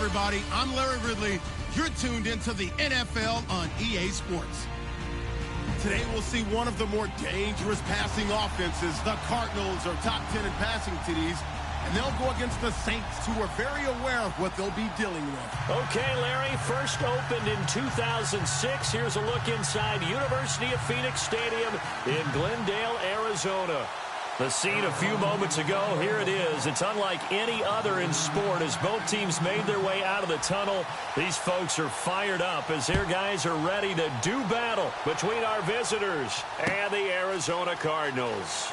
everybody. I'm Larry Ridley. You're tuned into the NFL on EA Sports. Today we'll see one of the more dangerous passing offenses. The Cardinals are top 10 in passing TDs, and they'll go against the Saints, who are very aware of what they'll be dealing with. Okay, Larry, first opened in 2006. Here's a look inside University of Phoenix Stadium in Glendale, Arizona. The scene a few moments ago, here it is. It's unlike any other in sport as both teams made their way out of the tunnel. These folks are fired up as their guys are ready to do battle between our visitors and the Arizona Cardinals.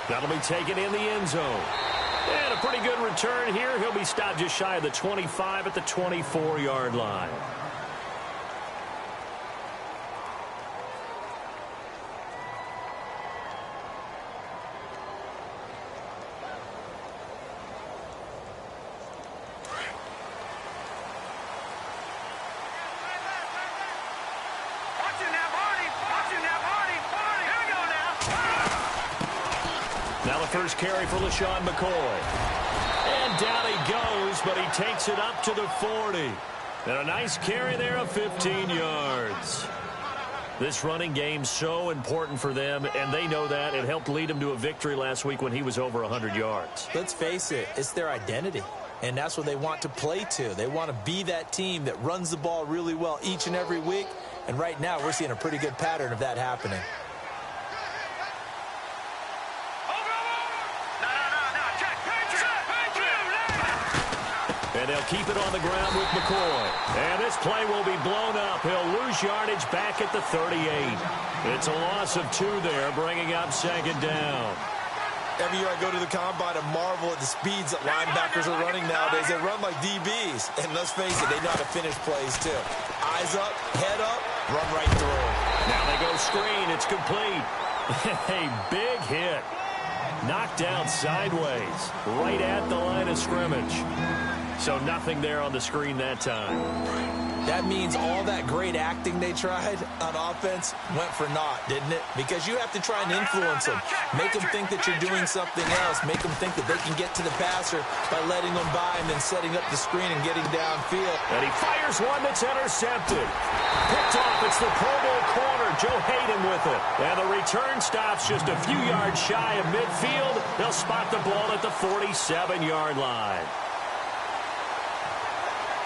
That'll be taken in the end zone. And a pretty good return here. He'll be stopped just shy of the 25 at the 24-yard line. Now the first carry for LaShawn McCoy. And down he goes, but he takes it up to the 40. And a nice carry there of 15 yards. This running game's so important for them, and they know that. It helped lead them to a victory last week when he was over 100 yards. Let's face it, it's their identity. And that's what they want to play to. They want to be that team that runs the ball really well each and every week. And right now, we're seeing a pretty good pattern of that happening. And they'll keep it on the ground with McCoy. And this play will be blown up. He'll lose yardage back at the 38. It's a loss of 2 there, bringing up second down. Every year I go to the combine and marvel at the speeds that linebackers are running nowadays. They run like DBs. And let's face it, they know how to finish plays too. Eyes up, head up, run right through. Now they go screen. It's complete. A big hit. Knocked down sideways, right at the line of scrimmage. So nothing there on the screen that time. That means all that great acting they tried on offense went for naught, didn't it? Because you have to try and influence them. Make them think that you're doing something else. Make them think that they can get to the passer by letting them by and then setting up the screen and getting downfield. And he fires one that's intercepted. Picked off. It's the Pro Bowl corner. Joe Hayden with it. And the return stops just a few yards shy of midfield. They'll spot the ball at the 47-yard line.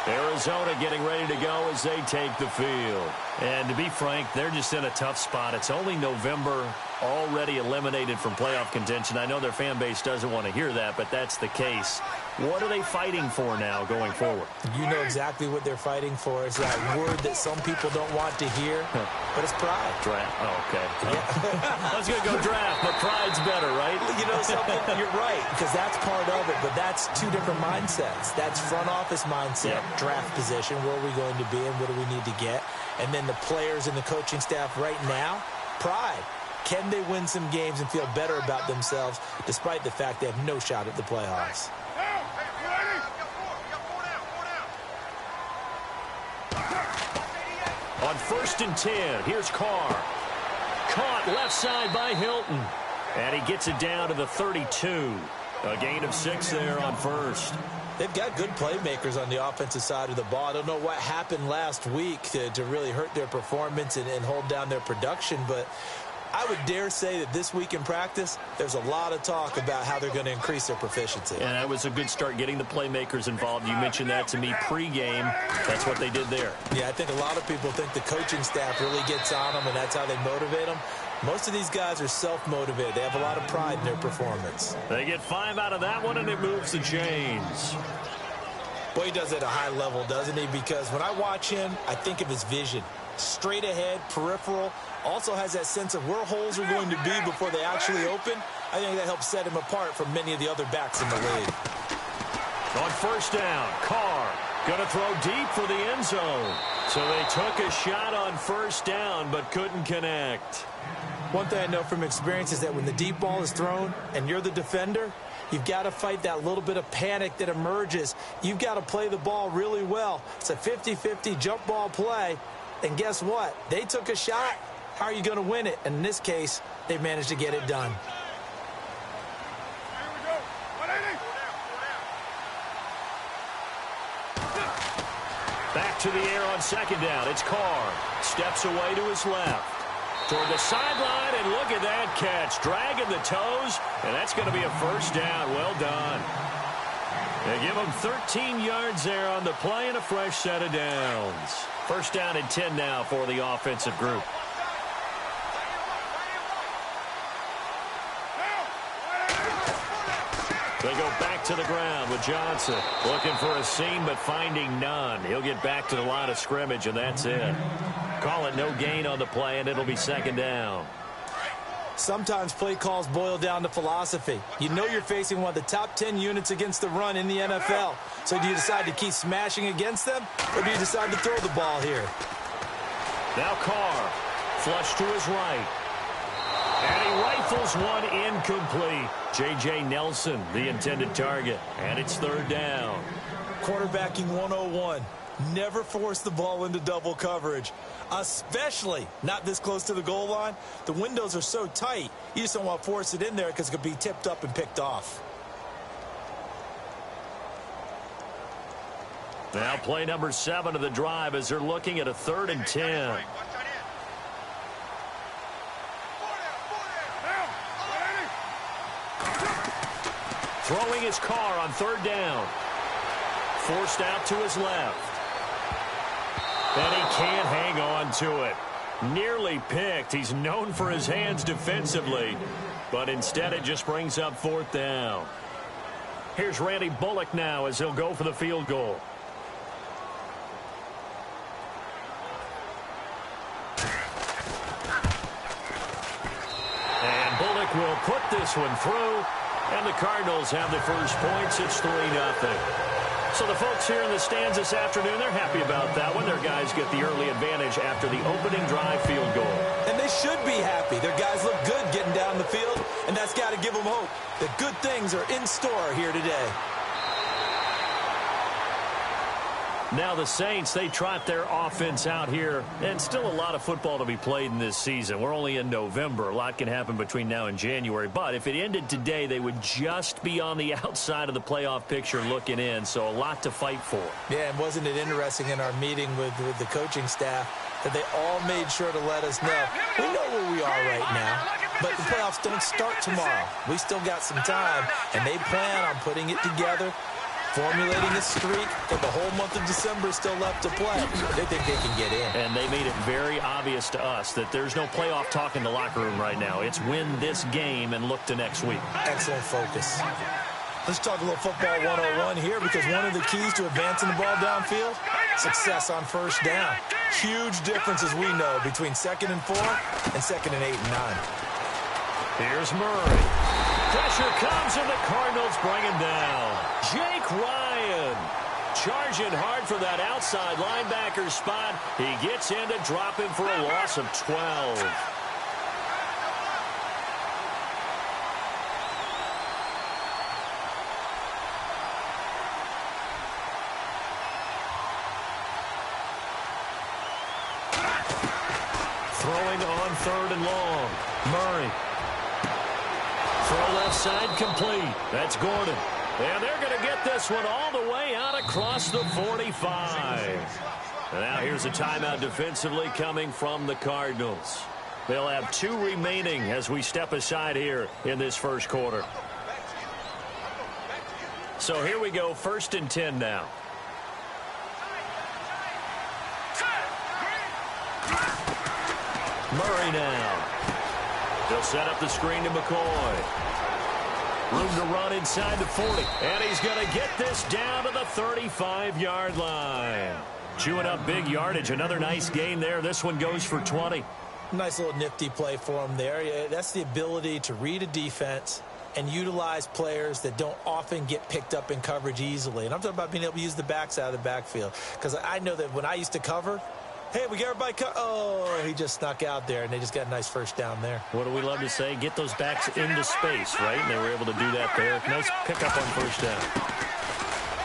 Arizona getting ready to go as they take the field. And to be frank, they're just in a tough spot. It's only November, already eliminated from playoff contention. I know their fan base doesn't want to hear that, but that's the case. What are they fighting for now going forward? You know exactly what they're fighting for. It's that word that some people don't want to hear, but it's pride. Draft. Oh, okay. I was going to go draft, but pride's better, right? You know something? You're right, because that's part of it, but that's 2 different mindsets. That's front office mindset, draft position, where are we going to be and what do we need to get? And then the players and the coaching staff right now, pride. Can they win some games and feel better about themselves despite the fact they have no shot at the playoffs? On 1st and 10, here's Carr. Caught left side by Hilton. And he gets it down to the 32. A gain of 6 there on first. They've got good playmakers on the offensive side of the ball. I don't know what happened last week to really hurt their performance and hold down their production, but I would dare say that this week in practice, there's a lot of talk about how they're going to increase their proficiency. And that was a good start getting the playmakers involved. You mentioned that to me pregame. That's what they did there. Yeah, I think a lot of people think the coaching staff really gets on them, and that's how they motivate them. Most of these guys are self-motivated. They have a lot of pride in their performance. They get 5 out of that one, and it moves the chains. Boy, he does it at a high level, doesn't he? Because when I watch him, I think of his vision. Straight ahead, peripheral, also has that sense of where holes are going to be before they actually open. I think that helps set him apart from many of the other backs in the league. On 1st down, Carr going to throw deep for the end zone. So they took a shot on 1st down but couldn't connect. One thing I know from experience is that when the deep ball is thrown and you're the defender, you've got to fight that little bit of panic that emerges. You've got to play the ball really well. It's a 50-50 jump ball play. And guess what? They took a shot. How are you going to win it? And in this case, they managed to get it done. Back to the air on second down. It's Carr. Steps away to his left. Toward the sideline, and look at that catch. Dragging the toes, and that's going to be a first down. Well done. They give him 13 yards there on the play and a fresh set of downs. First down and 10 now for the offensive group. They go back to the ground with Johnson. Looking for a seam, but finding none. He'll get back to the line of scrimmage, and that's it. Call it no gain on the play, and it'll be second down. Sometimes play calls boil down to philosophy. You know you're facing one of the top 10 units against the run in the NFL. So do you decide to keep smashing against them, or do you decide to throw the ball here? Now Carr, flush to his right. And he rifles one incomplete. J.J. Nelson, the intended target. And it's third down. Quarterbacking 101. Never force the ball into double coverage, especially not this close to the goal line. The windows are so tight, you just don't want to force it in there because it could be tipped up and picked off. Now play number 7 of the drive as they're looking at a 3rd and 10. Throwing his Carr on 3rd down. Forced out to his left. And he can't hang on to it. Nearly picked. He's known for his hands defensively. But instead it just brings up 4th down. Here's Randy Bullock now as he'll go for the field goal. And Bullock will put this one through. And the Cardinals have the first points. It's 3-0. So the folks here in the stands this afternoon, they're happy about that one. Their guys get the early advantage after the opening drive field goal. And they should be happy. Their guys look good getting down the field, and that's got to give them hope that good things are in store here today. Now the Saints, they trot their offense out here, and still a lot of football to be played in this season. We're only in November. A lot can happen between now and January, but if it ended today, they would just be on the outside of the playoff picture looking in, so a lot to fight for. Yeah, and wasn't it interesting in our meeting with the coaching staff that they all made sure to let us know, we know where we are right now, but the playoffs don't start tomorrow. We still got some time, and they plan on putting it together, formulating a streak, and the whole month of December is still left to play. They think they can get in. And they made it very obvious to us that there's no playoff talk in the locker room right now. It's win this game and look to next week. Excellent focus. Let's talk a little football 101 here, because one of the keys to advancing the ball downfield, success on first down. Huge difference, as we know, between 2nd and 4 and 2nd and 8 and 9. Here's Murray. Pressure comes, and the Cardinals bring him down. Jake Ryan charging hard for that outside linebacker spot. He gets in to drop him for a loss of 12. Throwing on 3rd and long. Murray. Throw left side complete. That's Gordon. And they're going to get this one all the way out across the 45. And now here's a timeout defensively coming from the Cardinals. They'll have 2 remaining as we step aside here in this first quarter. So here we go, 1st and 10 now. Murray now. They'll set up the screen to McCoy. Room to run inside the 40. And he's going to get this down to the 35-yard line. Chewing up big yardage. Another nice gain there. This one goes for 20. Nice little nifty play for him there. Yeah, that's the ability to read a defense and utilize players that don't often get picked up in coverage easily. And I'm talking about being able to use the backside of the backfield. Because I know that when I used to cover, hey, we got everybody oh, he just snuck out there, and they just got a nice first down there. What do we love to say? Get those backs into space, right? And they were able to do that there. Nice pickup on first down.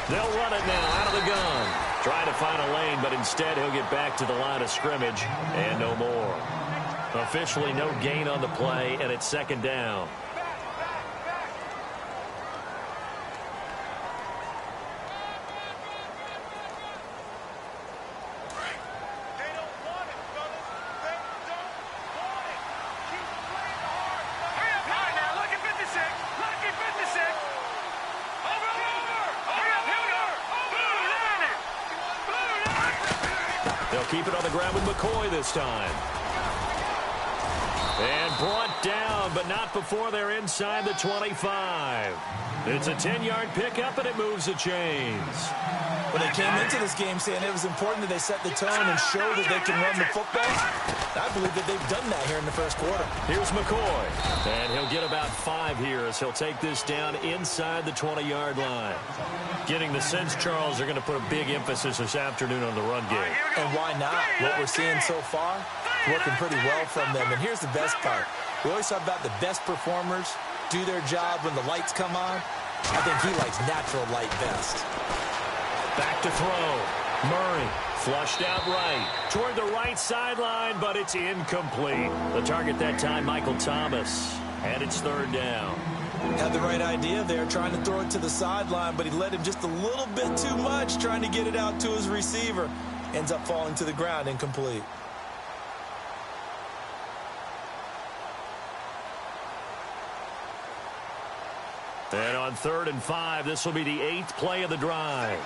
They'll run it now out of the gun. Trying to find a lane, but instead he'll get back to the line of scrimmage and no more. Officially no gain on the play, and it's 2nd down. They'll keep it on the ground with McCoy this time. And brought down, but not before they're inside the 25. It's a 10-yard pickup, and it moves the chains. When they came into this game saying it was important that they set the tone and show that they can run the football, I believe that they've done that here in the first quarter. Here's McCoy, and he'll get about 5 here as he'll take this down inside the 20-yard line. Getting the sense, Charles, they're going to put a big emphasis this afternoon on the run game. And why not? What we're seeing so far, working pretty well from them. And here's the best part. We always talk about the best performers do their job when the lights come on. I think he likes natural light best. Back to throw. Murray flushed out right. Toward the right sideline, but it's incomplete. The target that time, Michael Thomas. And it's third down. Had the right idea there, trying to throw it to the sideline, but he led him just a little bit too much, trying to get it out to his receiver. Ends up falling to the ground, incomplete. And on 3rd and 5, this will be the 8th play of the drive.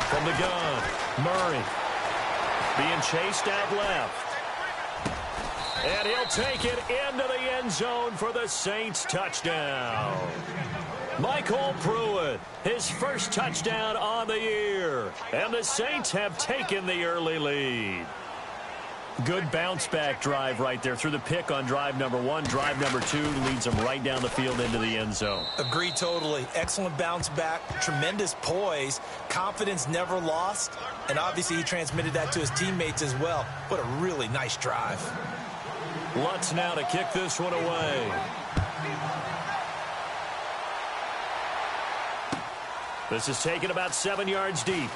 From the gun, Murray being chased out left. And he'll take it into the end zone for the Saints touchdown. Michael Pruitt, his first touchdown on the year. And the Saints have taken the early lead. Good bounce-back drive right there through the pick on drive number 1. Drive number 2 leads them right down the field into the end zone. Agree totally. Excellent bounce back, tremendous poise, confidence never lost, and obviously he transmitted that to his teammates as well. What a really nice drive. Lutz now to kick this one away. This is taken about 7 yards deep.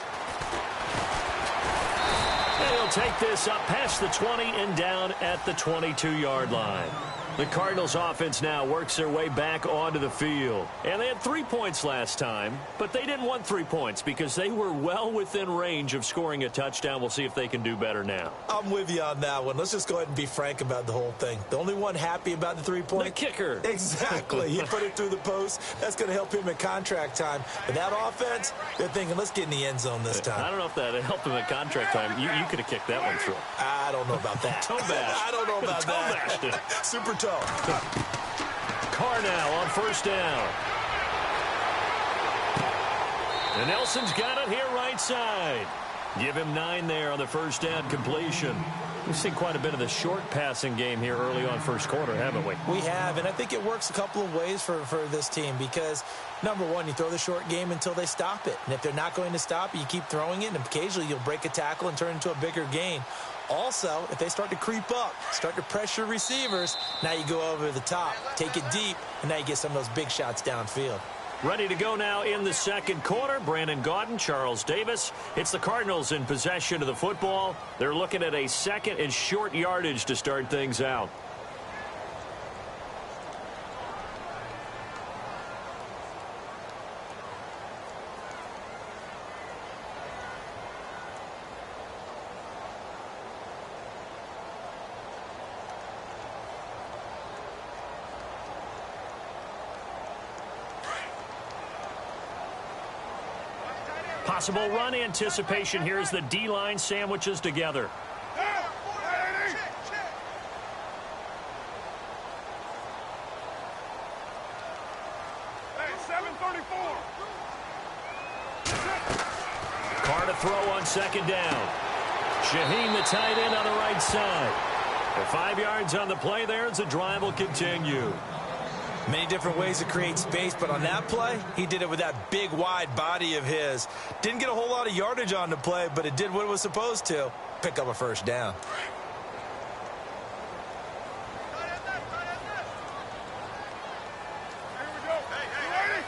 And he'll take this up past the 20 and down at the 22-yard line. The Cardinals offense now works their way back onto the field. And they had 3 points last time, but they didn't want 3 points because they were well within range of scoring a touchdown. We'll see if they can do better now. I'm with you on that one. Let's just go ahead and be frank about the whole thing. The only one happy about the 3-point? The kicker. Exactly. He put it through the post. That's going to help him at contract time. But that offense, they're thinking, let's get in the end zone this time. I don't know if that helped him at contract time. You could have kicked that one through. I don't know about that. Toe bash. I don't know about that. Toe bashed. Super toe. Carr now on first down. And Nelson's got it here right side. Give him 9 there on the first down completion. We've seen quite a bit of the short passing game here early on first quarter, haven't we? We have, and I think it works a couple of ways for this team because, number one, you throw the short game until they stop it. And if they're not going to stop it, you keep throwing it, and occasionally you'll break a tackle and turn it into a bigger gain. Also, if they start to creep up, start to pressure receivers, now you go over the top, take it deep, and now you get some of those big shots downfield. Ready to go now in the second quarter. Brandon Gaudin, Charles Davis. It's the Cardinals in possession of the football. They're looking at a second and short yardage to start things out. Possible run anticipation here as the D-line sandwiches together. Carr to throw on second down. Shaheen, the tight end, on the right side. The 5 yards on the play there as the drive will continue. Many different ways to create space, but on that play, he did it with that big, wide body of his. Didn't get a whole lot of yardage on the play, but it did what it was supposed to. Pick up a first down. Here we go. Hey, ready?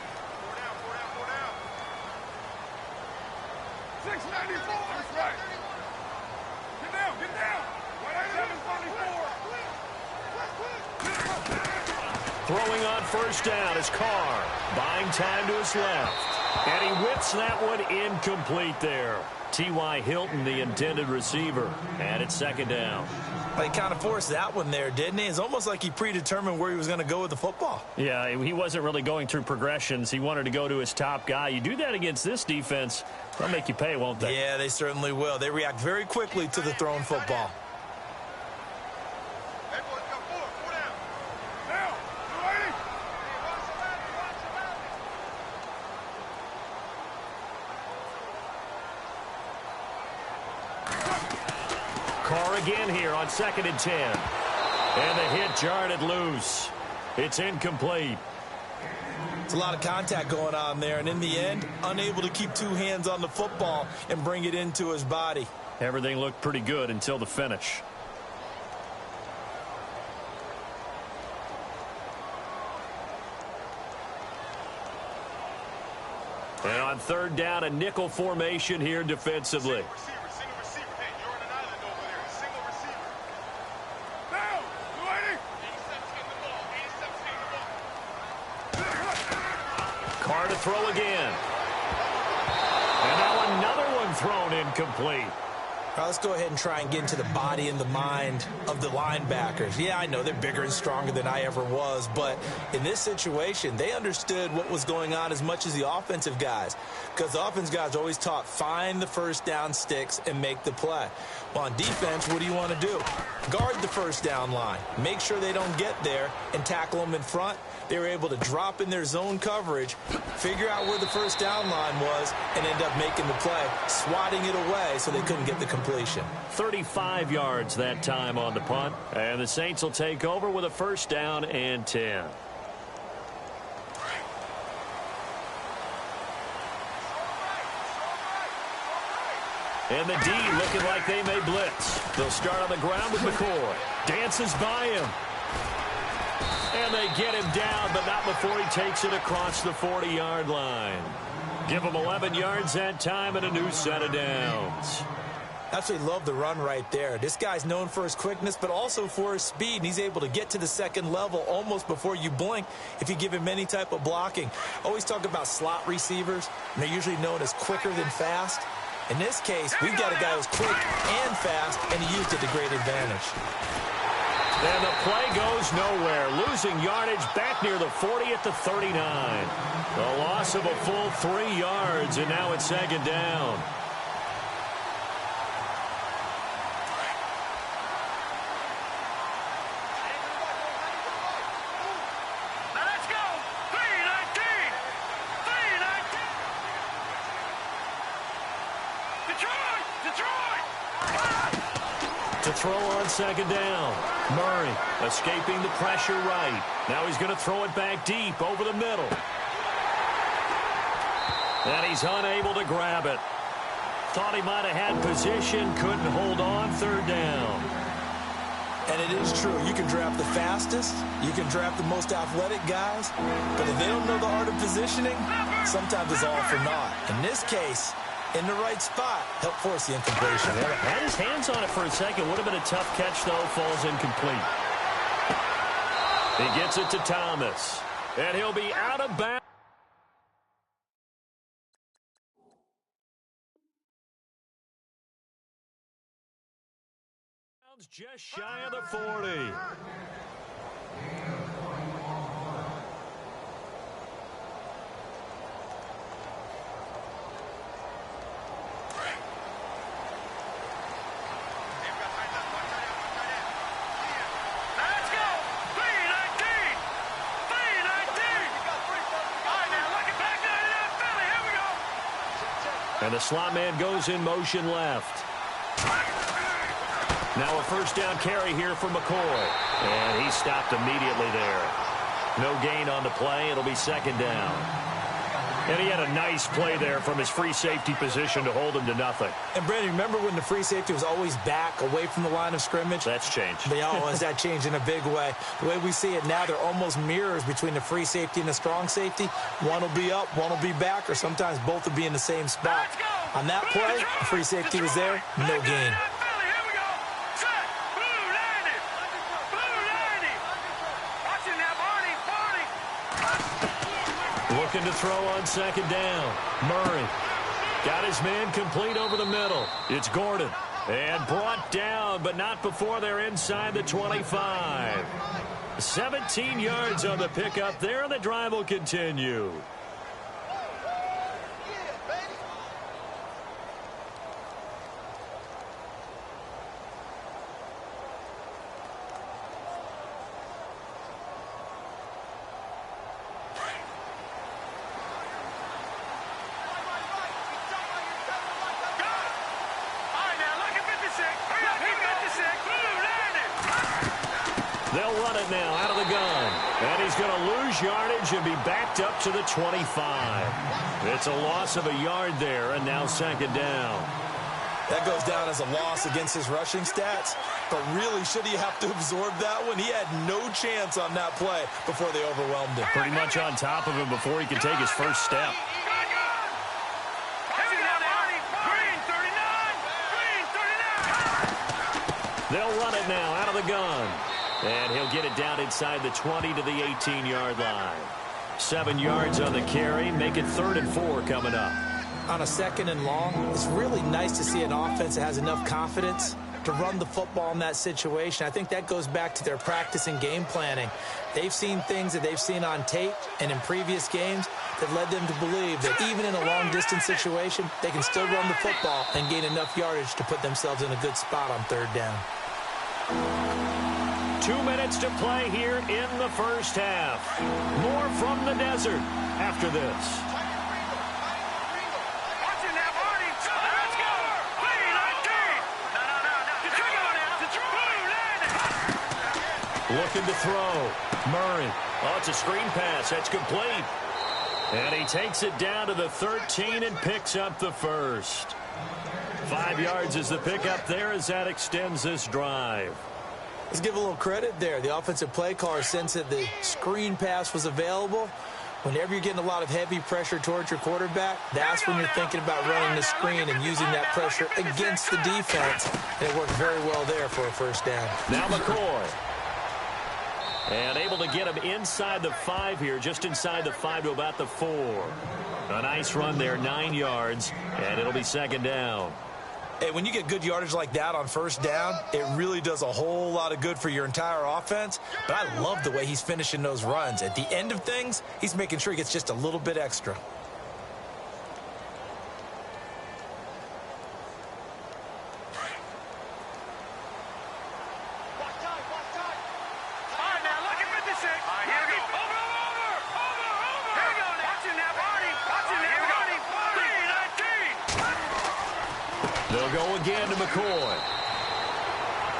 4 down. 694. That's right. Get down. 734. Throwing on first down is Carr. Buying time to his left. And he whips that one incomplete there. T.Y. Hilton, the intended receiver. And it's second down. He kind of forced that one there, didn't he? It's almost like he predetermined where he was going to go with the football. Yeah, he wasn't really going through progressions. He wanted to go to his top guy. You do that against this defense, they'll make you pay, won't they? Yeah, they certainly will. They react very quickly to the thrown football. Carr again here on 2nd and 10. And the hit jarred it loose. It's incomplete. It's a lot of contact going on there, and in the end, unable to keep two hands on the football and bring it into his body. Everything looked pretty good until the finish. And on 3rd down, a nickel formation here defensively. Carr to throw again. And now another one thrown incomplete. All right, let's go ahead and try and get into the body and the mind of the linebackers. Yeah, I know they're bigger and stronger than I ever was, but in this situation, they understood what was going on as much as the offensive guys, because the offensive guys are always taught, find the first down sticks and make the play. Well, on defense, what do you want to do? Guard the first down line. Make sure they don't get there and tackle them in front. They were able to drop in their zone coverage, figure out where the first down line was, and end up making the play, swatting it away so they couldn't get the completion. 35 yards that time on the punt. And the Saints will take over with a 1st down and 10. And the D looking like they may blitz. They'll start on the ground with McCoy. Dances by him. And they get him down, but not before he takes it across the 40-yard line. Give him 11 yards that time and a new set of downs. Absolutely love the run right there. This guy's known for his quickness, but also for his speed. And he's able to get to the second level almost before you blink if you give him any type of blocking. Always talk about slot receivers, and they're usually known as quicker than fast. In this case, we've got a guy who's quick and fast, and he used it to great advantage. And the play goes nowhere. Losing yardage back near the 40 at the 39. A loss of a full 3 yards, and now it's 2nd down. To throw on 2nd down. Murray escaping the pressure right. Now he's going to throw it back deep over the middle. And he's unable to grab it. Thought he might have had position, couldn't hold on. 3rd down. And it is true. You can draft the fastest. You can draft the most athletic guys. But if they don't know the art of positioning, sometimes it's all for naught. In this case, in the right spot, help force the incompletion. Yeah, had his hands on it for a second. Would have been a tough catch, though. Falls incomplete. He gets it to Thomas. And he'll be out of bounds. Just shy of the 40. And the slot man goes in motion left. Now a 1st down carry here for McCoy. And he stopped immediately there. No gain on the play. It'll be 2nd down. And he had a nice play there from his free safety position to hold him to nothing. And, Brandon, remember when the free safety was always back away from the line of scrimmage? That's changed. They always that changed in a big way. The way we see it now, they're almost mirrors between the free safety and the strong safety. One will be up, one will be back, or sometimes both will be in the same spot. On that play, the free safety was there, no gain. Looking to throw on second down. Murray got his man complete over the middle. It's Gordon. And brought down, but not before they're inside the 25. 17 yards on the pickup there, and the drive will continue. They'll run it now out of the gun. And he's going to lose yardage and be backed up to the 25. It's a loss of a yard there, and now second down. That goes down as a loss against his rushing stats. But really, should he have to absorb that one? He had no chance on that play before they overwhelmed him. Pretty much on top of him before he could take his first step. They'll run it now out of the gun. And he'll get it down inside the 20 to the 18-yard line. 7 yards on the carry. Make it 3rd and 4 coming up. On a second and long, it's really nice to see an offense that has enough confidence to run the football in that situation. I think that goes back to their practice and game planning. They've seen things that they've seen on tape and in previous games that led them to believe that even in a long-distance situation, they can still run the football and gain enough yardage to put themselves in a good spot on 3rd down. 2 minutes to play here in the first half. More from the desert after this. Looking to throw. Murray. Oh, it's a screen pass. That's complete. And he takes it down to the 13 and picks up the first. 5 yards is the pickup there as that extends this drive. Let's give a little credit there. The offensive play caller sensed that the screen pass was available. Whenever you're getting a lot of heavy pressure towards your quarterback, that's when you're thinking about running the screen and using that pressure against the defense. And it worked very well there for a first down. Now McCoy. And able to get him inside the 5 here, just inside the 5 to about the 4. A nice run there, 9 yards, and it'll be second down. Hey, when you get good yardage like that on first down, it really does a whole lot of good for your entire offense. But I love the way he's finishing those runs. At the end of things, he's making sure he gets just a little bit extra. They'll go again to McCoy.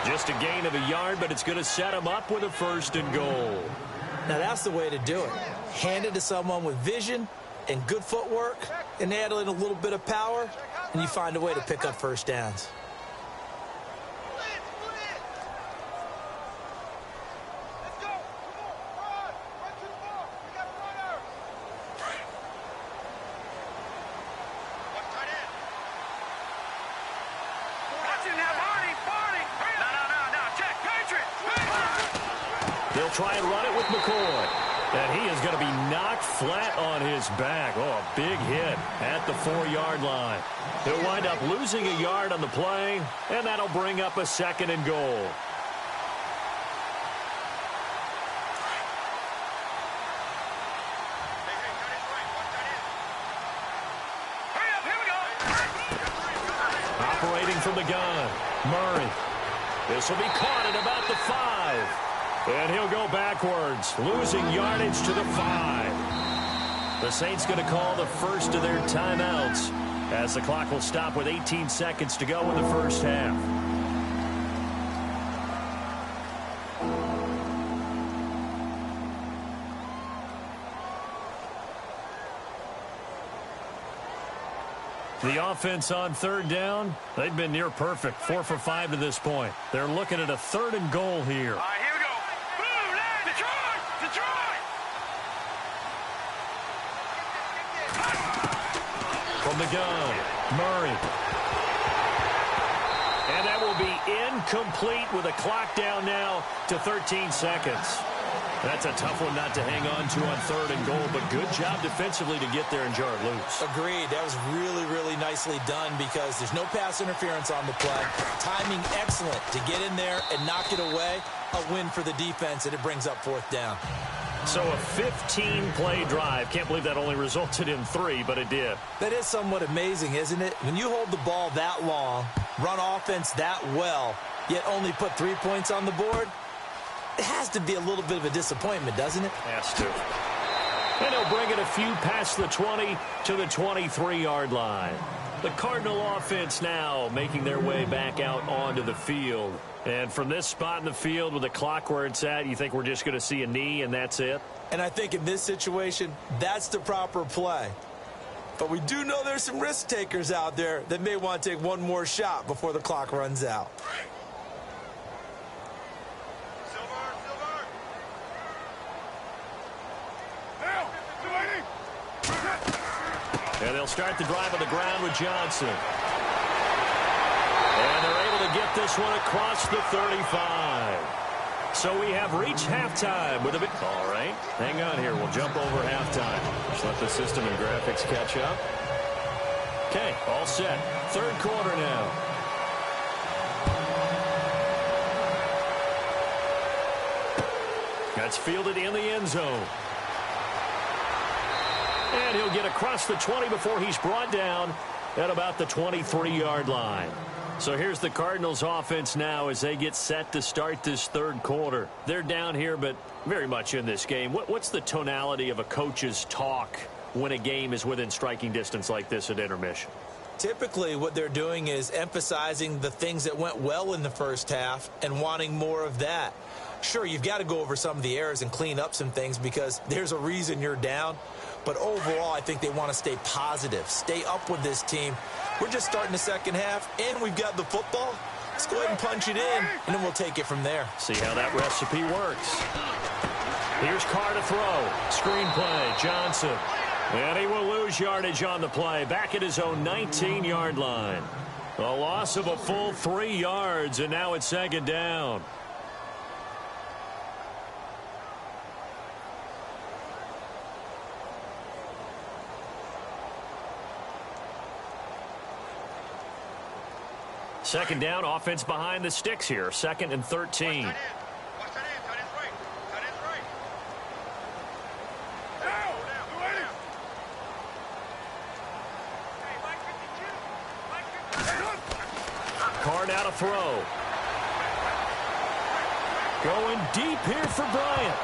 Just a gain of a yard, but it's going to set him up with a 1st and goal. Now that's the way to do it. Hand it to someone with vision and good footwork, and add in a little bit of power, and you find a way to pick up first downs. They'll try and run it with McCoy. And he is going to be knocked flat on his back. Oh, a big hit at the 4-yard line. He'll wind up losing a yard on the play, and that'll bring up a 2nd and goal. Operating from the gun, Murray. This will be caught at about the 5. And he'll go backwards, losing yardage to the 5. The Saints going to call the first of their timeouts as the clock will stop with 18 seconds to go in the first half. The offense on 3rd down, they've been near perfect, 4 for 5 to this point. They're looking at a 3rd and goal here. From the gun, Murray. And that will be incomplete with a clock down now to 13 seconds. That's a tough one not to hang on to on 3rd and goal, but good job defensively to get there and jar it loose. Agreed. That was really, really nicely done because there's no pass interference on the play. Timing excellent to get in there and knock it away. A win for the defense, and it brings up 4th down. So a 15-play drive. Can't believe that only resulted in 3, but it did. That is somewhat amazing, isn't it? When you hold the ball that long, run offense that well, yet only put 3 points on the board, it has to be a little bit of a disappointment, doesn't it? Has to. And he'll bring it a few past the 20 to the 23-yard line. The Cardinal offense now making their way back out onto the field. And from this spot in the field with the clock where it's at, you think we're just going to see a knee and that's it? And I think in this situation, that's the proper play. But we do know there's some risk takers out there that may want to take one more shot before the clock runs out. And they'll start the drive on the ground with Johnson. And they're able to get this one across the 35. So we have reached halftime with a bit. All right, hang on here. We'll jump over halftime. Just let the system and graphics catch up. Okay, all set. 3rd quarter now. That's fielded in the end zone. And he'll get across the 20 before he's brought down at about the 23-yard line. So here's the Cardinals offense now as they get set to start this 3rd quarter. They're down here, but very much in this game. What's the tonality of a coach's talk when a game is within striking distance like this at intermission? Typically, what they're doing is emphasizing the things that went well in the first half and wanting more of that. Sure, you've got to go over some of the errors and clean up some things because there's a reason you're down. But overall, I think they want to stay positive, stay up with this team. We're just starting the second half, and we've got the football. Let's go ahead and punch it in, and then we'll take it from there. See how that recipe works. Here's Carr to throw. Screen play, Johnson. And he will lose yardage on the play. Back at his own 19-yard line. A loss of a full 3 yards, and now it's 2nd down. Second down, offense behind the sticks here. 2nd and 13. Watch that in. Tight end's right. Tight end's right. Carr now to throw. Going deep here for Bryant.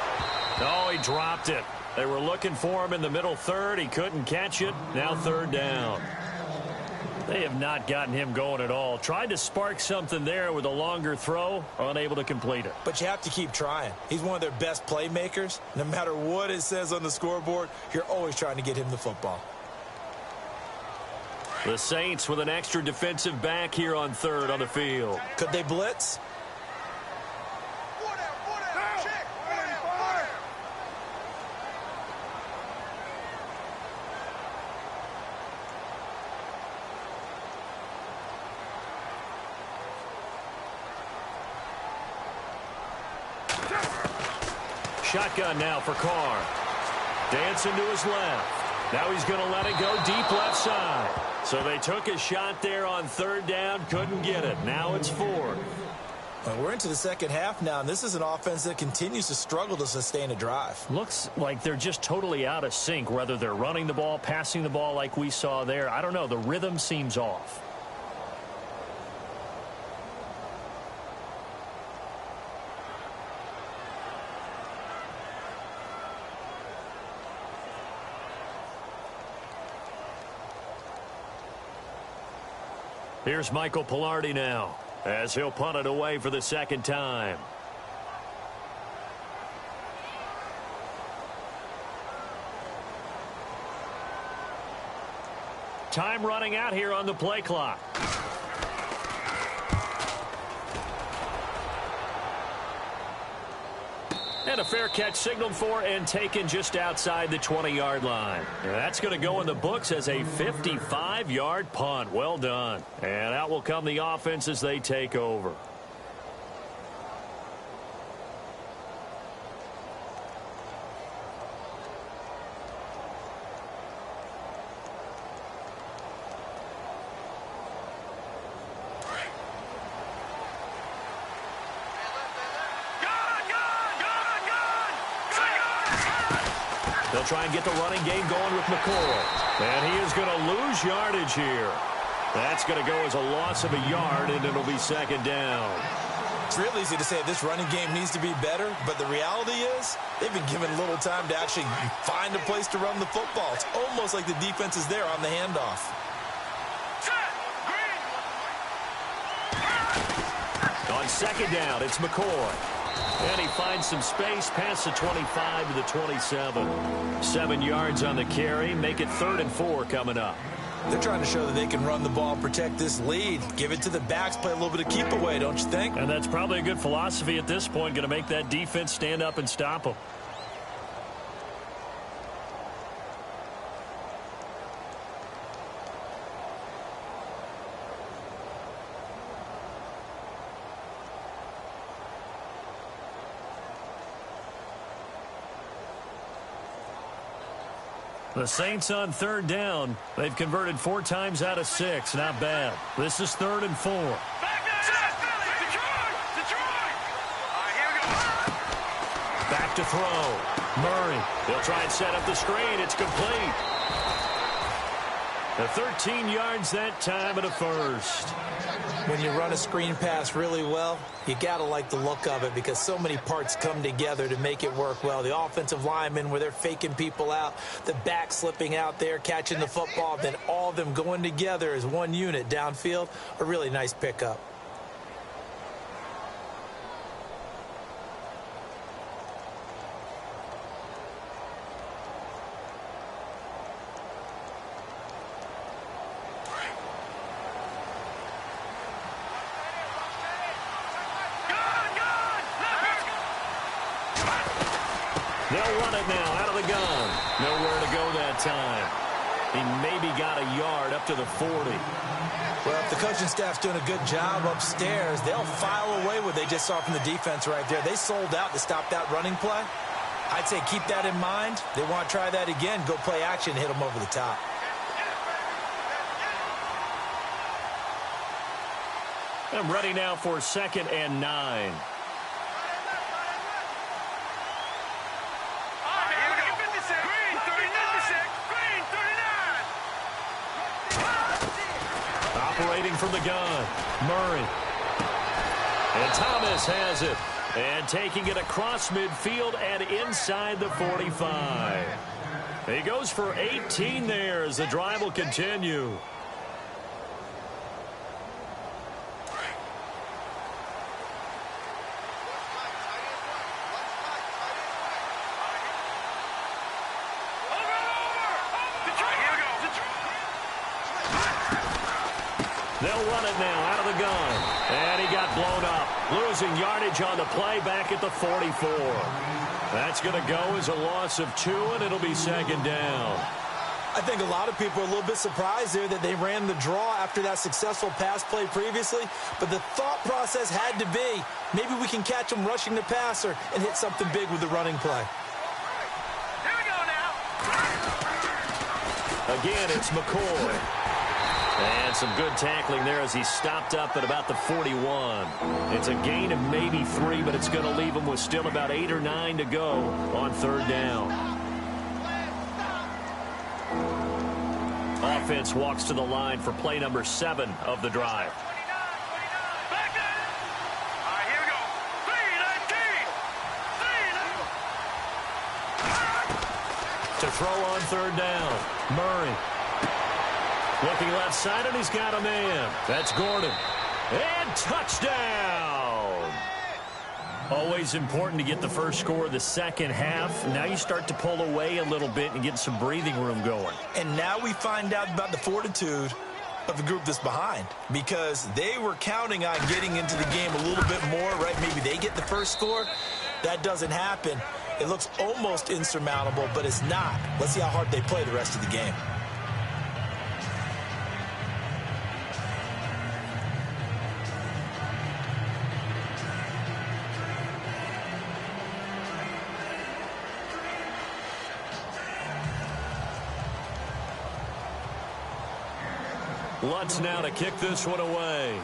Oh, he dropped it. They were looking for him in the middle 3rd. He couldn't catch it. Now 3rd down. They have not gotten him going at all. Tried to spark something there with a longer throw, unable to complete it. But you have to keep trying. He's one of their best playmakers. No matter what it says on the scoreboard, you're always trying to get him the football. The Saints with an extra defensive back here on 3rd on the field. Could they blitz? Check. Shotgun now for Carr. Dancing to his left. Now he's going to let it go deep left side. So they took a shot there on 3rd down, couldn't get it. Now it's 4th. Well, we're into the second half now, and this is an offense that continues to struggle to sustain a drive. Looks like they're just totally out of sync, whether they're running the ball, passing the ball like we saw there. I don't know. The rhythm seems off. Here's Michael Pilardi now as he'll punt it away for the 2nd time. Time running out here on the play clock. And a fair catch signaled for and taken just outside the 20-yard line. And that's going to go in the books as a 55-yard punt. Well done. And out will come the offense as they take over. They'll try and get the running game going with McCoy. And he is going to lose yardage here. That's going to go as a loss of a yard, and it'll be second down. It's real easy to say this running game needs to be better, but the reality is they've been given little time to actually find a place to run the football. It's almost like the defense is there on the handoff. On second down, it's McCoy. And he finds some space past the 25 to the 27. 7 yards on the carry. Make it 3rd and 4 coming up. They're trying to show that they can run the ball, protect this lead. Give it to the backs, play a little bit of keep away, don't you think? And that's probably a good philosophy at this point. Going to make that defense stand up and stop them. The Saints on 3rd down. They've converted 4 times out of 6. Not bad. This is 3rd and 4. Back to throw. Murray. They'll try and set up the screen. It's complete. The 13 yards that time at a first. When you run a screen pass really well, you got to like the look of it because so many parts come together to make it work well. The offensive linemen where they're faking people out, the back slipping out there, catching the football, then all of them going together as one unit downfield, a really nice pickup. They'll run it now out of the gun. Nowhere to go that time. He maybe got a yard up to the 40. Well, if the coaching staff's doing a good job upstairs, they'll file away what they just saw from the defense right there. They sold out to stop that running play. I'd say keep that in mind. They want to try that again, go play action, hit them over the top. I'm ready now for 2nd and 9. Operating from the gun, Murray. And Thomas has it. And taking it across midfield and inside the 45. He goes for 18 there as the drive will continue. They'll run it now out of the gun. And he got blown up. Losing yardage on the play back at the 44. That's going to go as a loss of 2, and it'll be 2nd down. I think a lot of people are a little bit surprised there that they ran the draw after that successful pass play previously. But the thought process had to be, maybe we can catch them rushing the passer and hit something big with the running play. Here we go now. Again, it's McCoy. And some good tackling there as he stopped up at about the 41. It's a gain of maybe 3, but it's going to leave him with still about 8 or 9 to go on 3rd down. Offense walks to the line for play number 7 of the drive. To throw on 3rd down, Murray. Looking left side, and he's got a man. That's Gordon. And touchdown! Always important to get the first score of the second half. Now you start to pull away a little bit and get some breathing room going. And now we find out about the fortitude of the group that's behind, because they were counting on getting into the game a little bit more, right? Maybe they get the first score. That doesn't happen. It looks almost insurmountable, but it's not. Let's see how hard they play the rest of the game. Lutz now to kick this one away.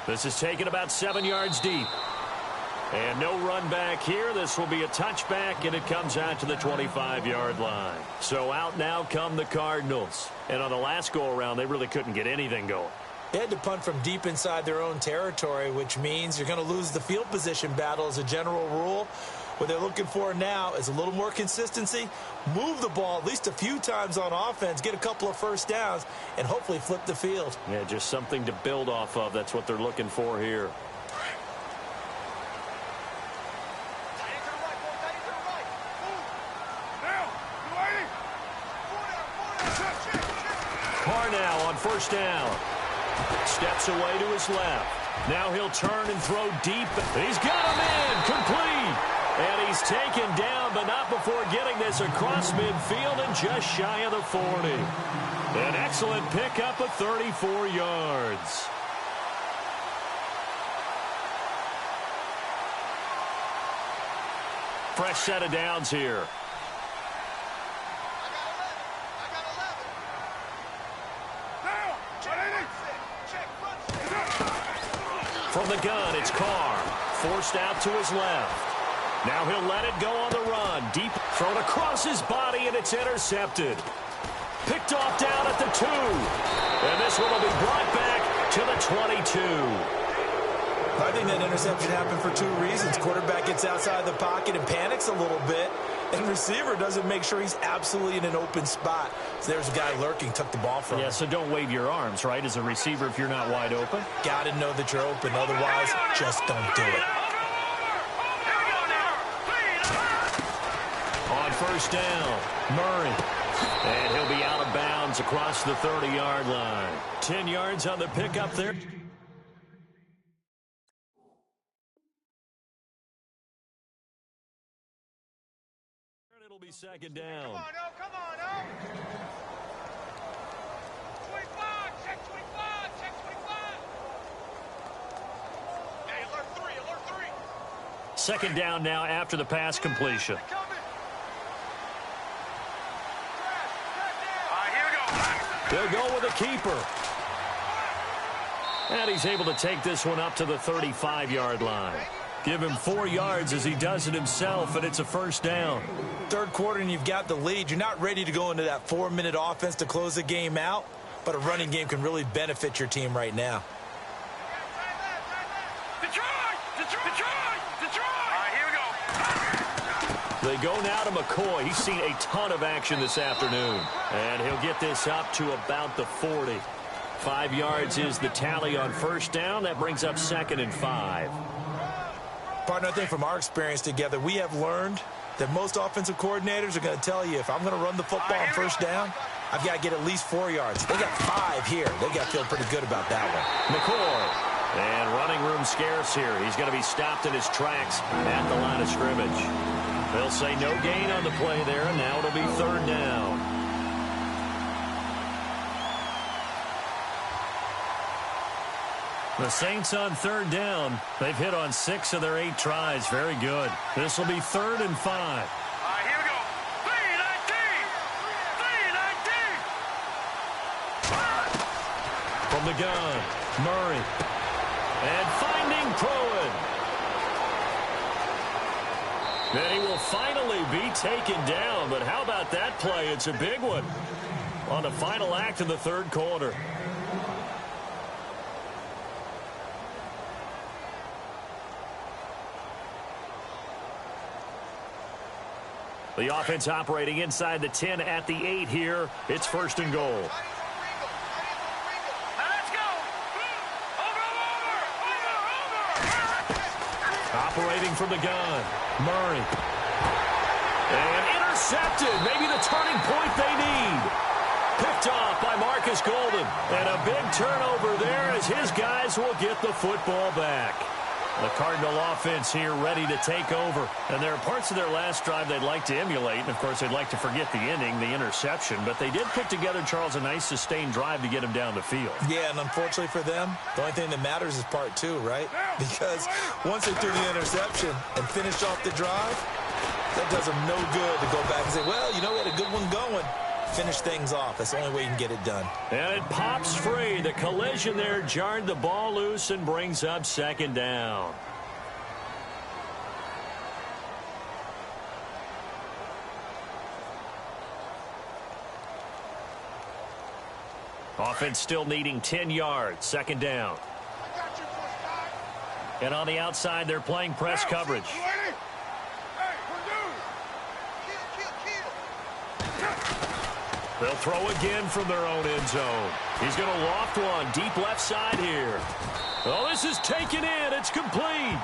This is taken about 7 yards deep. And no run back here. This will be a touchback, and it comes out to the 25-yard line. So out now come the Cardinals. And on the last go-around, they really couldn't get anything going. They had to punt from deep inside their own territory, which means you're going to lose the field position battle as a general rule. What they're looking for now is a little more consistency, move the ball at least a few times on offense, get a couple of first downs, and hopefully flip the field. Yeah, just something to build off of. That's what they're looking for here. Carr now on first down. Steps away to his left. Now he'll turn and throw deep. He's got him in. Complete. And he's taken down, but not before getting this across midfield and just shy of the 40. An excellent pickup of 34 yards. Fresh set of downs here. From the gun, it's Carr. Forced out to his left. Now he'll let it go on the run. Deep thrown across his body, and it's intercepted. Picked off down at the 2. And this one will be brought back to the 22. I think that interception happened for two reasons. Quarterback gets outside the pocket and panics a little bit. And receiver doesn't make sure he's absolutely in an open spot. So there's a guy lurking, took the ball from him. Yeah, so don't wave your arms, right, as a receiver if you're not wide open. Got to know that you're open. Otherwise, just don't do it. On first down, Murray. And he'll be out of bounds across the 30-yard line. 10 yards on the pickup there. It'll be second down. Come on, no. 25, check 25, check 25. Hey, alert 3. Second down now after the pass completion. They'll go with a keeper. And he's able to take this one up to the 35-yard line. Give him 4 yards as he does it himself, and it's a first down. Third quarter and you've got the lead. You're not ready to go into that 4-minute offense to close the game out, but a running game can really benefit your team right now. Detroit! All right, here we go. They go now to McCoy. He's seen a ton of action this afternoon. And he'll get this up to about the 40. 5 yards is the tally on first down. That brings up 2nd and 5. Partner, I think from our experience together, we have learned that most offensive coordinators are going to tell you, if I'm going to run the football on first down, I've got to get at least 4 yards. They got 5 here. They got to feel pretty good about that one. McCoy. And running room scarce here. He's going to be stopped in his tracks at the line of scrimmage. They'll say no gain on the play there, and now it'll be third down. The Saints on third down. They've hit on 6 of their 8 tries. Very good. This will be 3rd and 5. All right, here we go. 3-19. From the gun, Murray. And finding Pruitt. Then he will finally be taken down. But how about that play? It's a big one on the final act of the third quarter. The offense operating inside the 10 at the 8 here. It's 1st and goal. Operating from the gun, Murray. And intercepted. Maybe the turning point they need. Picked off by Marcus Golden. And a big turnover there as his guys will get the football back. The Cardinal offense here ready to take over. And there are parts of their last drive they'd like to emulate. And, of course, they'd like to forget the inning, the interception. But they did put together, Charles, a nice sustained drive to get him down the field. Yeah, and unfortunately for them, the only thing that matters is part 2, right? Because once they threw the interception and finished off the drive, that does them no good to go back and say, well, you know, we had a good one going. Finish things off. That's the only way you can get it done. And it pops free. The collision there jarred the ball loose and brings up 2nd down. Offense still needing 10 yards. Second down. And on the outside, they're playing press coverage. They'll throw again from their own end zone. He's going to loft one deep left side here. Oh, this is taken in. It's complete.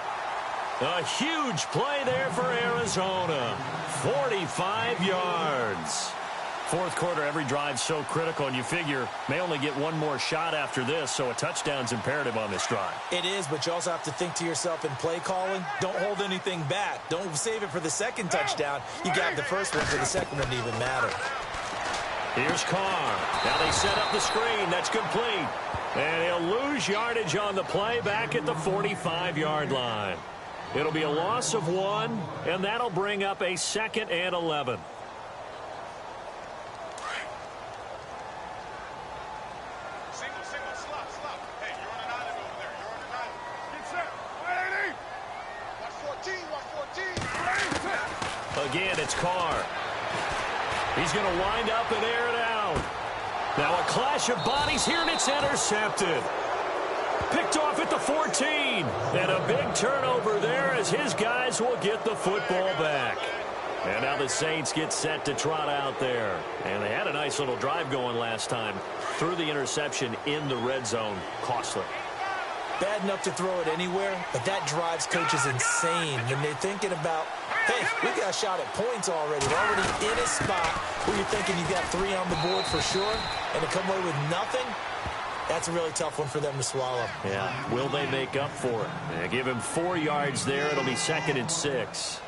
A huge play there for Arizona. 45 yards. Fourth quarter, every drive so critical, and you figure may only get one more shot after this, so a touchdown's imperative on this drive. It is, but you also have to think to yourself in play calling, don't hold anything back. Don't save it for the second touchdown. You got the first one for the second one to even matter. Here's Carr. Now they set up the screen. That's complete. And he'll lose yardage on the play back at the 45-yard line. It'll be a loss of 1, and that'll bring up a 2nd and 11. Again, it's Carr. He's going to wind up and air it out. Now a clash of bodies here, and it's intercepted. Picked off at the 14. And a big turnover there as his guys will get the football back. And now the Saints get set to trot out there. And they had a nice little drive going last time. Threw the interception in the red zone. Costly. Bad enough to throw it anywhere, but that drives coaches insane when they're thinking about, hey, we got a shot at points already. They're already in a spot where you're thinking you got 3 on the board for sure, and to come away with nothing, that's a really tough one for them to swallow. Yeah, will they make up for it? Yeah, give him 4 yards there. It'll be 2nd and 6.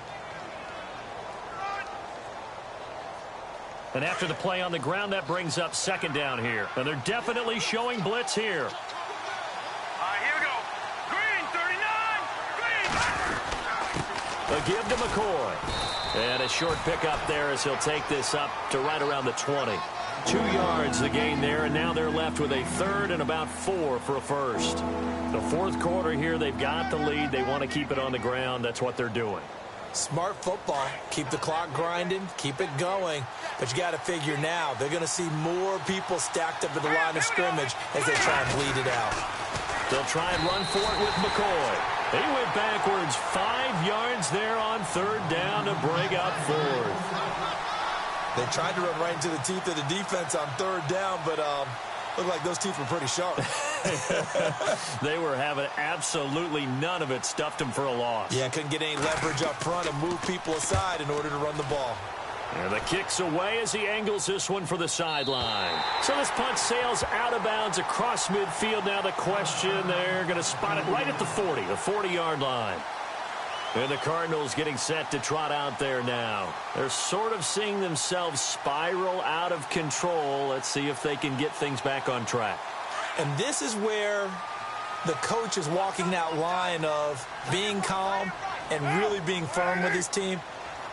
And after the play on the ground, that brings up 2nd down here. And they're definitely showing blitz here. A give to McCoy. And a short pickup there as he'll take this up to right around the 20. 2 yards the gain there, and now they're left with a 3rd and about 4 for a first. The fourth quarter here, they've got the lead. They want to keep it on the ground. That's what they're doing. Smart football. Keep the clock grinding. Keep it going. But you got to figure now, they're going to see more people stacked up at the line of scrimmage as they try and bleed it out. They'll try and run for it with McCoy. He went backwards 5 yards there on 3rd down to bring up 4th. They tried to run right into the teeth of the defense on 3rd down, but looked like those teeth were pretty sharp. They were having absolutely none of it. Stuffed them for a loss. Yeah, couldn't get any leverage up front and move people aside in order to run the ball. And the kick's away as he angles this one for the sideline. So this punt sails out of bounds across midfield. Now the question, they're going to spot it right at the 40, the 40-yard line. And the Cardinals getting set to trot out there now. They're sort of seeing themselves spiral out of control. Let's see if they can get things back on track. And this is where the coach is walking that line of being calm and really being firm with his team.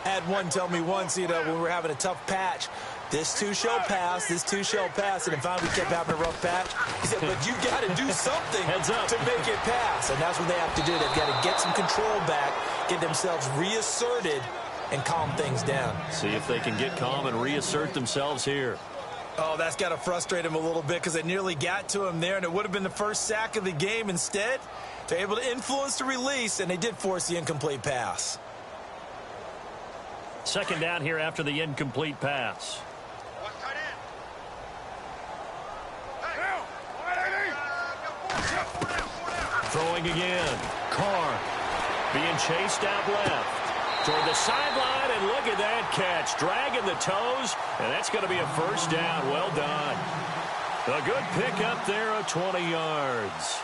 Had one tell me once, when we were having a tough patch, this too shall pass, this too shall pass, and if finally we kept having a rough patch, he said, but you got to do something to make it pass, and that's what they have to do. They've got to get some control back, get themselves reasserted, and calm things down. See if they can get calm and reassert themselves here. Oh, that's got to frustrate him a little bit because they nearly got to him there, and it would have been the first sack of the game. Instead, they're able to influence the release, and they did force the incomplete pass. 2nd down here after the incomplete pass. Throwing again. Carr being chased out left toward the sideline, and look at that catch. Dragging the toes, and that's going to be a 1st down. Well done. A good pickup there of 20 yards.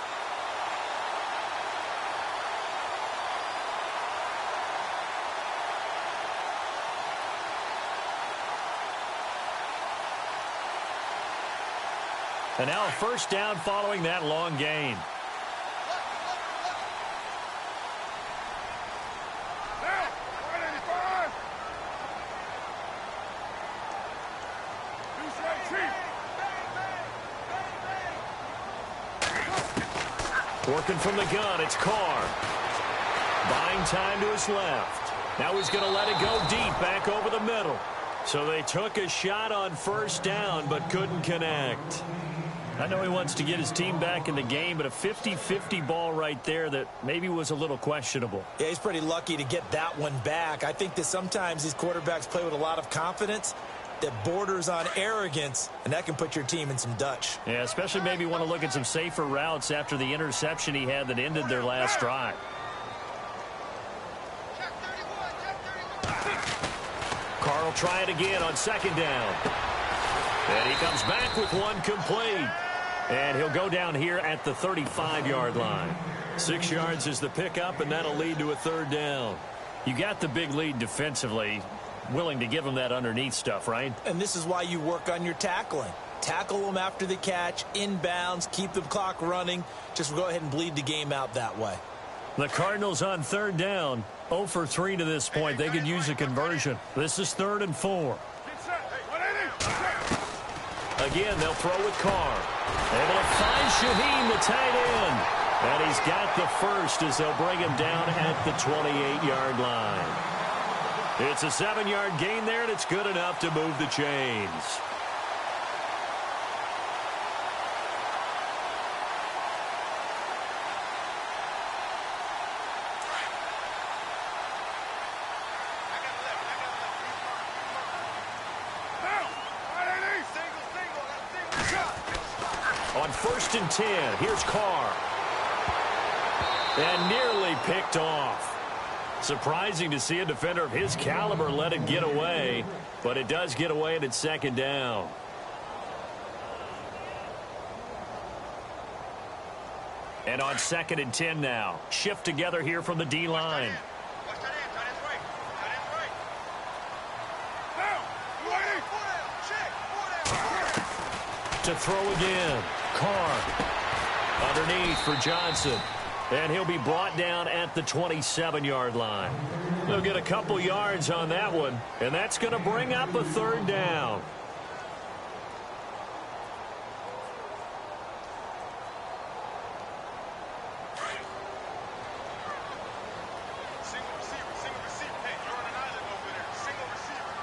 And now a 1st down following that long gain. Working from the gun, it's Carr. Buying time to his left. Now he's going to let it go deep back over the middle. So they took a shot on first down but couldn't connect. I know he wants to get his team back in the game, but a 50-50 ball right there that maybe was a little questionable. Yeah, he's pretty lucky to get that one back. I think that sometimes these quarterbacks play with a lot of confidence that borders on arrogance, and that can put your team in some Dutch. Yeah, especially maybe want to look at some safer routes after the interception he had that ended their last drive. Carr will try it again on second down. And he comes back with one complete. And he'll go down here at the 35-yard line. 6 yards is the pickup, and that'll lead to a third down. You got the big lead defensively. Willing to give him that underneath stuff, right? And this is why you work on your tackling. Tackle them after the catch, inbounds, keep the clock running. Just go ahead and bleed the game out that way. The Cardinals on third down, 0 for 3 to this point. They could use a conversion. This is 3rd and 4. Again, they'll throw with Carr. Able to find Shaheen, the tight end. And he's got the first as they'll bring him down at the 28-yard line. It's a 7-yard gain there, and it's good enough to move the chains. On 1st and 10, here's Carr. And nearly picked off. Surprising to see a defender of his caliber let it get away, but it does get away and it's 2nd down. And on 2nd and 10 now. Shift together here from the D-line. To throw again. Carr underneath for Johnson. And he'll be brought down at the 27-yard line. They'll get a couple yards on that one, and that's going to bring up a 3rd down. Single receiver. Hey, you're on an island over there. Single receiver.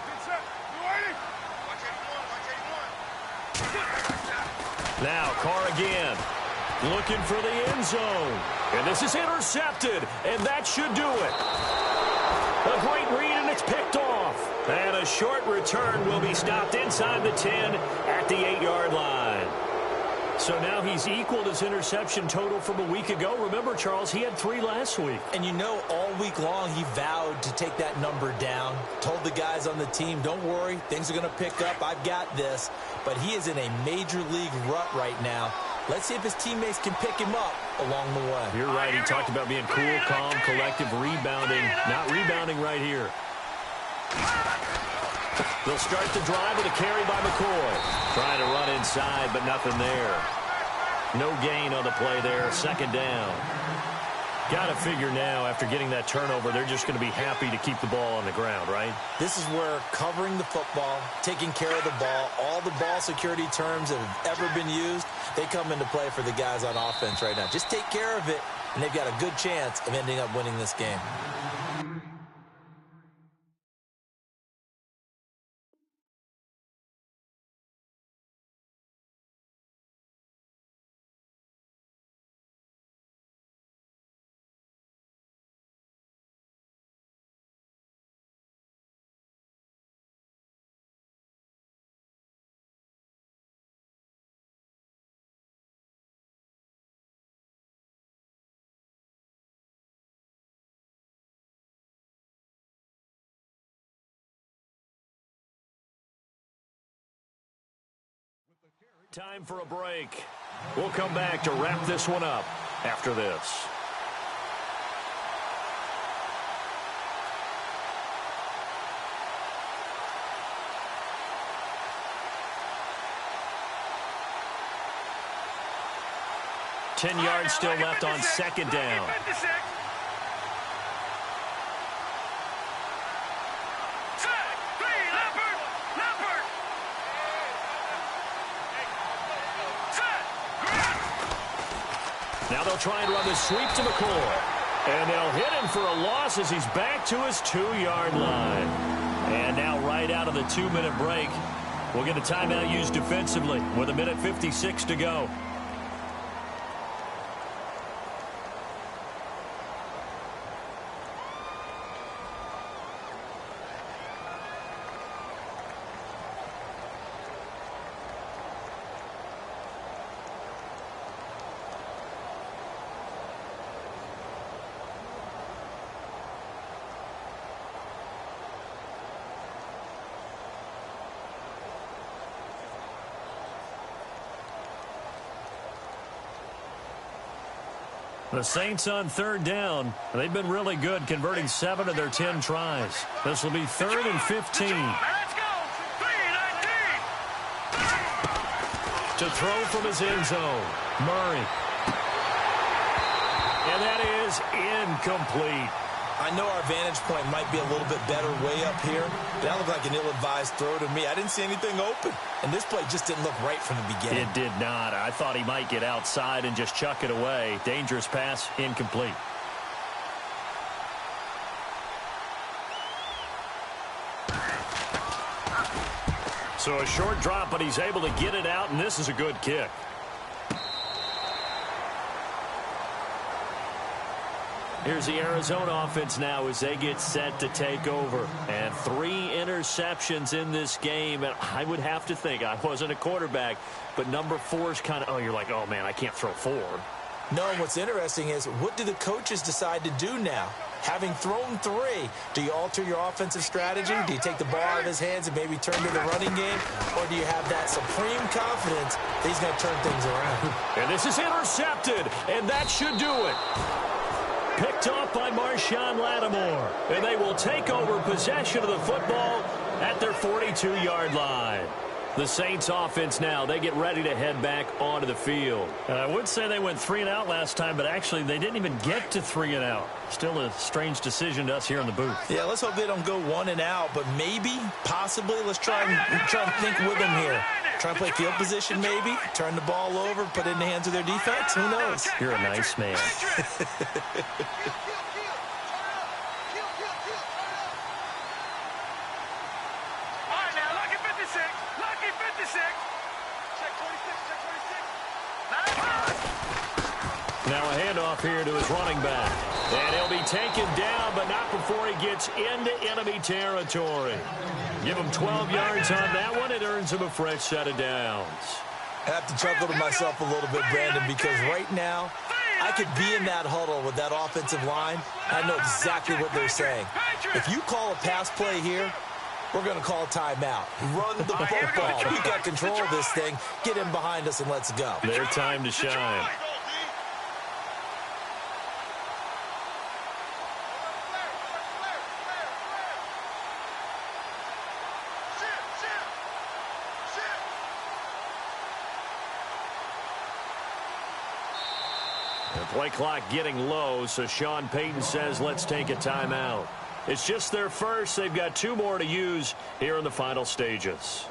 Good set. You waiting? Watch 81. Now, Carr again. Looking for the end zone. And this is intercepted, and that should do it. A great read, and it's picked off. And a short return will be stopped inside the 10 at the 8-yard line. So now he's equaled his interception total from a week ago. Remember, Charles, he had 3 last week. And you know, all week long he vowed to take that number down. Told the guys on the team, don't worry, things are going to pick up. I've got this. But he is in a major league rut right now. Let's see if his teammates can pick him up along the way. You're right. He talked about being cool, calm, collective, rebounding. Not rebounding right here. They'll start the drive with a carry by McCoy. Trying to run inside, but nothing there. No gain on the play there. 2nd down. Got to figure now, after getting that turnover, they're just going to be happy to keep the ball on the ground, right? This is where covering the football, taking care of the ball, all the ball security terms that have ever been used, they come into play for the guys on offense right now. Just take care of it, and they've got a good chance of ending up winning this game. Time for a break. We'll come back to wrap this one up after this. Ten yards still left on 2nd down. Now they'll try and run the sweep to McCoy. And they'll hit him for a loss as he's back to his 2-yard line. And now right right out of the 2-minute break. We'll get a timeout used defensively with 1:56 to go. The Saints on 3rd down. They've been really good, converting 7 of their 10 tries. This will be 3rd and 15. Let's go. 3-19. To throw from his end zone, Murray. And that is incomplete. I know our vantage point might be a little bit better way up here, but that looked like an ill-advised throw to me. I didn't see anything open, and this play just didn't look right from the beginning. It did not. I thought he might get outside and just chuck it away. Dangerous pass, incomplete. So a short drop, but he's able to get it out, and this is a good kick. Here's the Arizona offense now as they get set to take over. And 3 interceptions in this game. And I would have to think, I wasn't a quarterback, but number 4 is kind of, you're like, oh, man, I can't throw 4. No, and what's interesting is, what do the coaches decide to do now? Having thrown 3, do you alter your offensive strategy? Do you take the ball out of his hands and maybe turn to the running game? Or do you have that supreme confidence that he's going to turn things around? And this is intercepted, and that should do it. Picked off by Marshawn Lattimore. And they will take over possession of the football at their 42-yard line. The Saints offense now, they get ready to head back onto the field. I would say they went 3 and out last time, but actually they didn't even get to 3 and out. Still a strange decision to us here in the booth. Yeah, let's hope they don't go 1 and out, but maybe, possibly, let's try and think with them here. Try and play field position maybe, turn the ball over, put it in the hands of their defense. Who knows? You're a nice man. Now a handoff here to his running back. And he'll be taken down, but not before he gets into enemy territory. Give him 12 yards on that one. It earns him a fresh set of downs. I have to chuckle to myself a little bit, Brandon, because right now I could be in that huddle with that offensive line. I know exactly what they're saying. If you call a pass play here, we're going to call a timeout. Run the football. We've got control of this thing. Get in behind us and let's go. Their time to shine. The play clock getting low, so Sean Payton says let's take a timeout. It's just their first. They've got 2 more to use here in the final stages.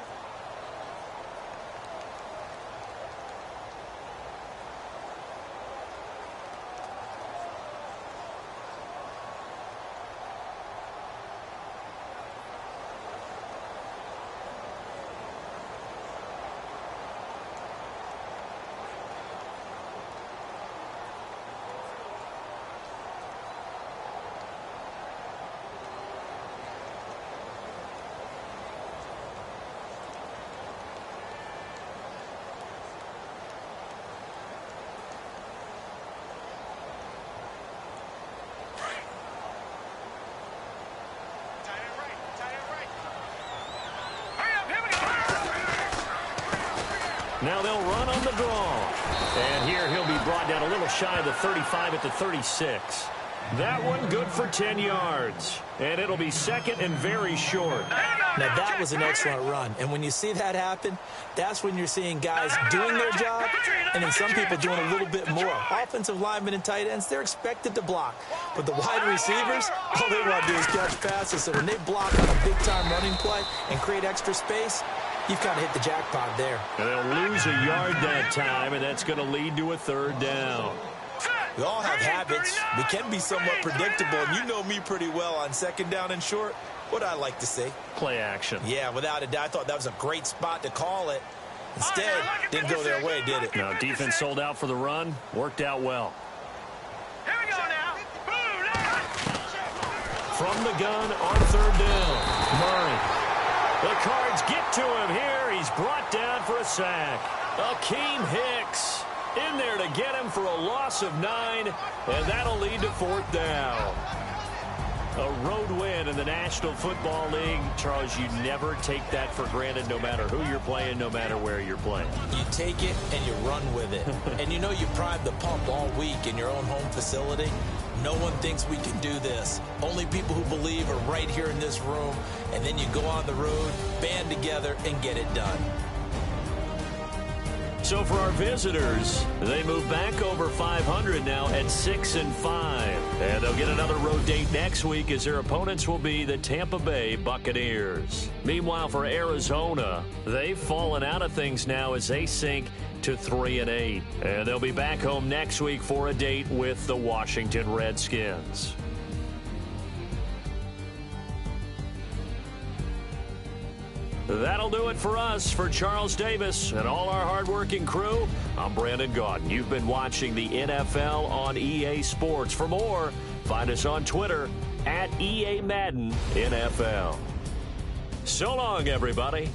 Now they'll run on the draw. And here he'll be brought down a little shy of the 35 at the 36. That one good for 10 yards. And it'll be second and very short. Now that was an excellent run. And when you see that happen, that's when you're seeing guys doing their job and then some people doing a little bit more. Offensive linemen and tight ends, they're expected to block. But the wide receivers, all they want to do is catch passes. So when they block on a big-time running play and create extra space, you've kind of hit the jackpot there. And they'll lose a yard that time, and that's going to lead to a 3rd down. We all have habits. We can be somewhat predictable, and you know me pretty well on 2nd down and short. What I like to see. Play action. Yeah, without a doubt. I thought that was a great spot to call it. Instead, didn't go their way, did it? No, defense sold out for the run. Worked out well. Here we go now. From the gun on third down, Murray. The Cards get to him here. He's brought down for a sack. Akeem Hicks in there to get him for a loss of 9, and that'll lead to 4th down. A road win in the National Football League. Charles, you never take that for granted no matter who you're playing, no matter where you're playing. You take it and you run with it. And you know you primed the pump all week in your own home facility. No one thinks we can do this. Only people who believe are right here in this room. And then you go on the road, band together, and get it done. So for our visitors, they move back over 500 now at 6-5. And they'll get another road date next week as their opponents will be the Tampa Bay Buccaneers. Meanwhile, for Arizona, they've fallen out of things now as they sink to 3-8. And they'll be back home next week for a date with the Washington Redskins. That'll do it for us. For Charles Davis and all our hardworking crew, I'm Brandon Gaudin. You've been watching the NFL on EA Sports. For more, find us on Twitter @EA Madden NFL. So long, everybody.